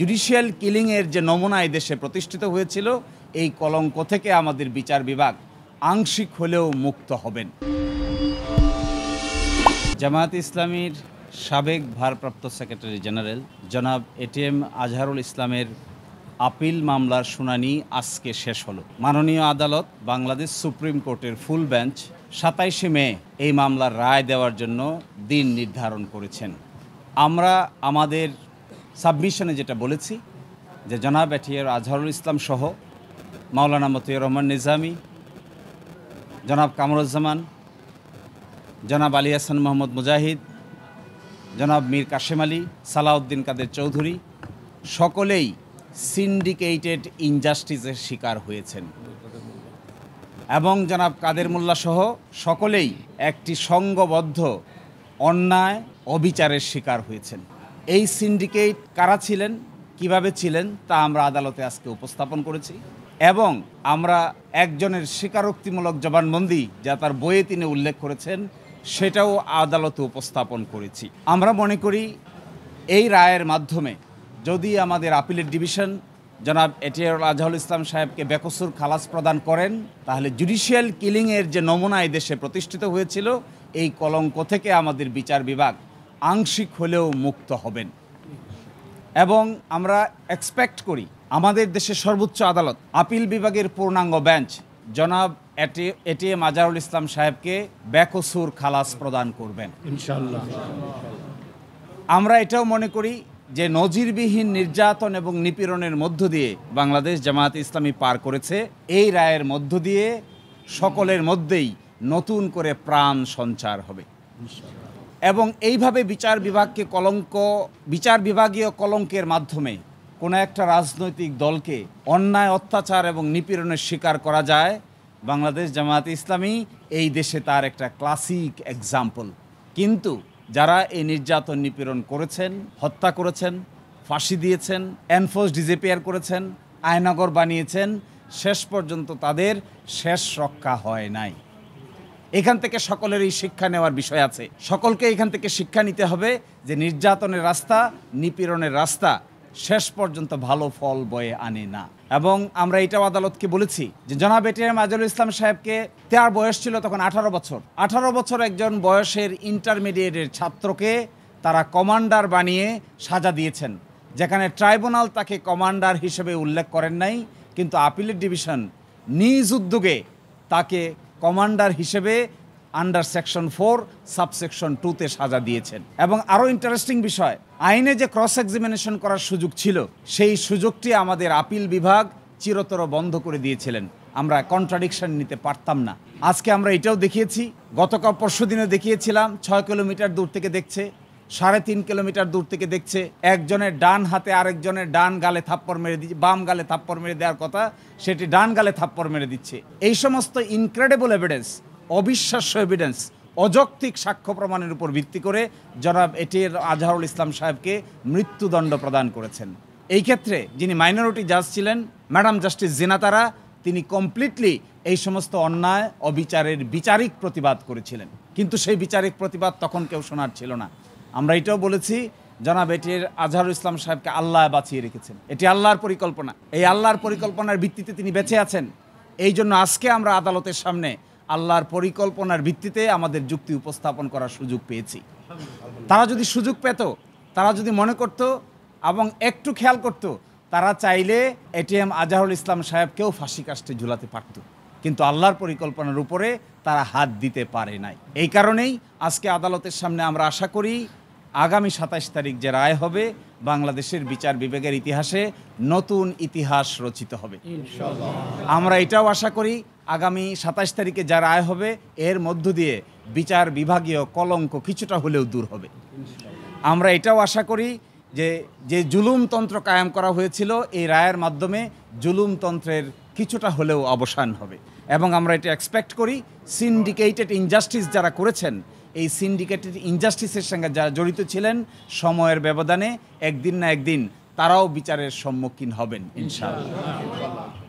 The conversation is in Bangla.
জুডিশিয়াল কিলিংয়ের যে নমুনা এই দেশে প্রতিষ্ঠিত হয়েছিল, এই কলঙ্ক থেকে আমাদের বিচার বিভাগ আংশিক হলেও মুক্ত হবেন। জামায়াতে ইসলামীর সাবেক ভারপ্রাপ্ত সেক্রেটারি জেনারেল জনাব এটিএম আজহারুল ইসলামের আপিল মামলার শুনানি আজকে শেষ হলো। মাননীয় আদালত বাংলাদেশ সুপ্রিম কোর্টের ফুল বেঞ্চ 27শে মে এই মামলার রায় দেওয়ার জন্য দিন নির্ধারণ করেছেন। আমরা আমাদের সাবমিশনে যেটা বলেছি যে জনাব এটিএম আজহারুল ইসলাম সহ মাওলানা মতিউর রহমান নিজামী, জনাব কামরুজ্জামান, জনাব আলী হাসান মোহাম্মদ মুজাহিদ, জনাব মীর কাশেম আলী, সালাউদ্দিন কাদের চৌধুরী সকলেই সিন্ডিকেটেড ইনজাস্টিসের শিকার হয়েছেন এবং জনাব কাদের মোল্লা সহ সকলেই একটি সংঘবদ্ধ অন্যায় অবিচারের শিকার হয়েছেন। এই সিন্ডিকেট কারা ছিলেন, কিভাবে ছিলেন তা আমরা আদালতে আজকে উপস্থাপন করেছি এবং আমরা একজনের স্বীকারোক্তিমূলক জবানবন্দি যা তার বইয়ে তিনি উল্লেখ করেছেন সেটাও আদালতে উপস্থাপন করেছি। আমরা মনে করি এই রায়ের মাধ্যমে যদি আমাদের আপিলের ডিভিশন জনাব এটিএম আজহারুল ইসলাম সাহেবকে বেকসুর খালাস প্রদান করেন, তাহলে জুডিশিয়াল কিলিংয়ের যে নমুনা এই দেশে প্রতিষ্ঠিত হয়েছিল, এই কলঙ্ক থেকে আমাদের বিচার বিভাগ আংশিক হলেও মুক্ত হবেন এবং আমরা এক্সপেক্ট করি আমাদের দেশের সর্বোচ্চ আদালত আপিল বিভাগের পূর্ণাঙ্গ বেঞ্চ জনাব এটিএম আজহারুল ইসলাম সাহেবকে বেকসুর খালাস প্রদান করবেন ইনশাআল্লাহ। আমরা এটাও মনে করি যে নজিরবিহীন নির্যাতন এবং নিপীড়নের মধ্য দিয়ে বাংলাদেশ জামায়াতে ইসলামী পার করেছে, এই রায়ের মধ্য দিয়ে সকলের মধ্যেই নতুন করে প্রাণ সঞ্চার হবে এবং এইভাবে বিচার বিভাগীয় কলঙ্কের মাধ্যমে কোনো একটা রাজনৈতিক দলকে অন্যায় অত্যাচার এবং নিপীড়নের শিকার করা যায়। বাংলাদেশ জামায়াতে ইসলামী এই দেশে তার একটা ক্লাসিক এক্সাম্পল। কিন্তু যারা এই নির্যাতন নিপীড়ন করেছেন, হত্যা করেছেন, ফাঁসি দিয়েছেন, এনফোর্স ডিসঅ্যাপিয়ার করেছেন, আয়নাগর বানিয়েছেন, শেষ পর্যন্ত তাদের শেষ রক্ষা হয় নাই। এখান থেকে সকলেরই শিক্ষা নেওয়ার বিষয় আছে। সকলকে এখান থেকে শিক্ষা নিতে হবে যে নির্যাতনের রাস্তা, নিপীড়নের রাস্তা শেষ পর্যন্ত ভালো ফল বয়ে আনে না। এবং আমরা এটাও আদালতকে বলেছি যে জনাব এটিএম আজহারুল ইসলাম সাহেবকে, তার বয়স ছিল তখন 18 বছর একজন বয়সের ইন্টারমিডিয়েটের ছাত্রকে তারা কমান্ডার বানিয়ে সাজা দিয়েছেন, যেখানে ট্রাইব্যুনাল তাকে কমান্ডার হিসেবে উল্লেখ করেন নাই, কিন্তু আপিলের ডিভিশন নিজ উদ্যোগে তাকে কমান্ডার হিসেবে আন্ডার সেকশন 4 সাবসেকশন 2-তে সাজা দিয়েছেন। এবং আরও ইন্টারেস্টিং বিষয়, আইনে যে ক্রস এক্সামিনেশন করার সুযোগ ছিল, সেই সুযোগটি আমাদের আপিল বিভাগ চিরতর বন্ধ করে দিয়েছিলেন। আমরা কন্ট্রাডিকশন নিতে পারতাম না। আজকে আমরা এটাও দেখিয়েছি, গতকাল পরশুদিনে দেখিয়েছিলাম 6 কিলোমিটার দূর থেকে দেখছে, 3.5 কিলোমিটার দূর থেকে দেখছে, একজনের ডান হাতে আরেকজনের ডান গালে থাপ্পড় মেরে দিচ্ছে, বাম গালে থাপ্পড় মেরে দেওয়ার কথা সেটি ডান গালে থাপ্পড় মেরে দিচ্ছে। এই সমস্ত ইনক্রেডিবল এভিডেন্স, অবিশ্বাস্য এভিডেন্স, অযৌক্তিক সাক্ষ্য প্রমাণের উপর ভিত্তি করে জনাব এটিএম আজহারুল ইসলাম সাহেবকে মৃত্যুদণ্ড প্রদান করেছেন। এই ক্ষেত্রে যিনি মাইনরিটি জাজ ছিলেন ম্যাডাম জাস্টিস জিনাতারা, তিনি কমপ্লিটলি এই সমস্ত অন্যায় অবিচারের বিচারিক প্রতিবাদ করেছিলেন, কিন্তু সেই বিচারিক প্রতিবাদ তখন কেউ শোনার ছিল না। আমরা এটাও বলেছি জনাব এটিএম আজহারুল ইসলাম সাহেবকে আল্লাহ বাঁচিয়ে রেখেছেন, এটি আল্লাহর পরিকল্পনা। এই আল্লাহর পরিকল্পনার ভিত্তিতে তিনি বেঁচে আছেন। এই জন্য আজকে আমরা আদালতের সামনে আল্লাহর পরিকল্পনার ভিত্তিতে আমাদের যুক্তি উপস্থাপন করার সুযোগ পেয়েছি। তারা যদি সুযোগ পেত, তারা যদি মনে করত এবং একটু খেয়াল করত, তারা চাইলে এটিএম আজহারুল ইসলাম সাহেবকেও ফাঁসি কাস্টে ঝুলাতে পারত, কিন্তু আল্লাহর পরিকল্পনার উপরে তারা হাত দিতে পারে নাই। এই কারণেই আজকে আদালতের সামনে আমরা আশা করি আগামী 27 তারিখ যে রায় হবে, বাংলাদেশের বিচার বিভাগের ইতিহাসে নতুন ইতিহাস রচিত হবে ইনশাআল্লাহ। আমরা এটাও আশা করি আগামী 27 তারিখে যা রায় হবে, এর মধ্য দিয়ে বিচার বিভাগীয় কলঙ্ক কিছুটা হলেও দূর হবে। আমরা এটাও আশা করি যে জুলুমতন্ত্র কায়েম করা হয়েছিল, এই রায়ের মাধ্যমে জুলুমতন্ত্রের কিছুটা হলেও অবসান হবে। এবং আমরা এটা এক্সপেক্ট করি সিন্ডিকেটেড ইনজাস্টিস যারা করেছেন, এই সিন্ডিকেটেড ইনজাস্টিসের সঙ্গে যারা জড়িত ছিলেন, সময়ের ব্যবধানে একদিন না একদিন তারাও বিচারের সম্মুখীন হবেন ইনশাআল্লাহ।